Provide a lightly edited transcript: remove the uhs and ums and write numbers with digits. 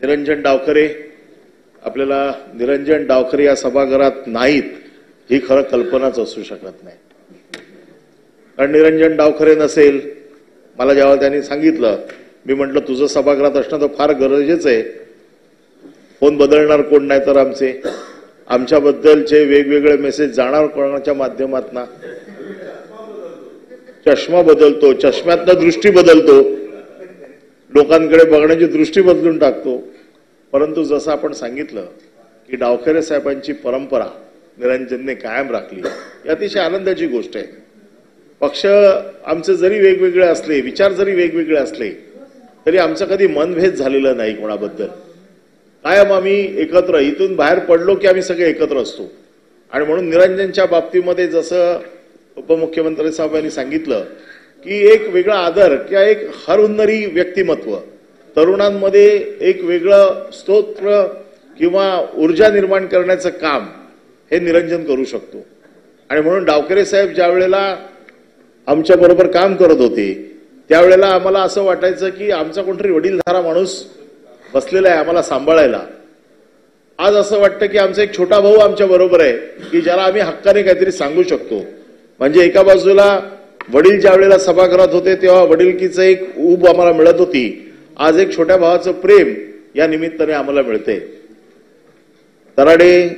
निरंजन डावखरे, आपल्याला निरंजन डावखरे या सभागृहात नाहीत ही खरं कल्पनाच असू शकत नाही. कारण निरंजन डावखरे नसेल, मला जेव्हा त्यांनी सांगितलं, मी म्हटलं तुझं सभागृहात असणं तर फार गरजेचं आहे. फोन बदलणार कोण, नाही तर आमच्याबद्दलचे वेगवेगळे मेसेज जाणार कोणाच्या माध्यमातून. चष्मा बदलतो, चष्म्यातनं दृष्टी बदलतो, लोकांकडे बघण्याची दृष्टी बदलून टाकतो. परंतु जसं आपण सांगितलं की डावखरे साहेबांची परंपरा निरंजनने कायम राखली, ही अतिशय आनंदाची गोष्ट आहे. पक्ष आमचे जरी वेगवेगळे असले, विचार जरी वेगवेगळे असले, तरी आमचं कधी मनभेद झालेला नाही कोणाबद्दल. कायम आम्ही एकत्र, इथून बाहेर पडलो की आम्ही सगळे एकत्र असतो. आणि म्हणून निरंजनच्या बाबतीमध्ये जसं उपमुख्यमंत्री साहेबांनी सांगितलं की एक वेगळा आदर किंवा एक हरहुन्नरी व्यक्तिमत्व, तरुणांमध्ये एक वेगळं स्तोत्र किंवा ऊर्जा निर्माण करण्याचं काम हे निरंजन करू शकतो. आणि म्हणून डावखरे साहेब ज्या वेळेला आमच्या बरोबर काम करत होते, त्यावेळेला आम्हाला असं वाटायचं की आमचा कोणतरी वडीलधारा माणूस बसलेला आहे आम्हाला सांभाळायला. आज असं वाटतं की आमचा एक छोटा भाऊ आमच्या बरोबर आहे की ज्याला आम्ही हक्काने काहीतरी सांगू शकतो. म्हणजे एका बाजूला वडील ज्या वेळेला सभागृहात होते तेव्हा वडिलकीचं एक ऊब आम्हाला मिळत होती, आज एक छोट्या भावाचं प्रेम या निमित्ताने आम्हाला मिळते. तराडे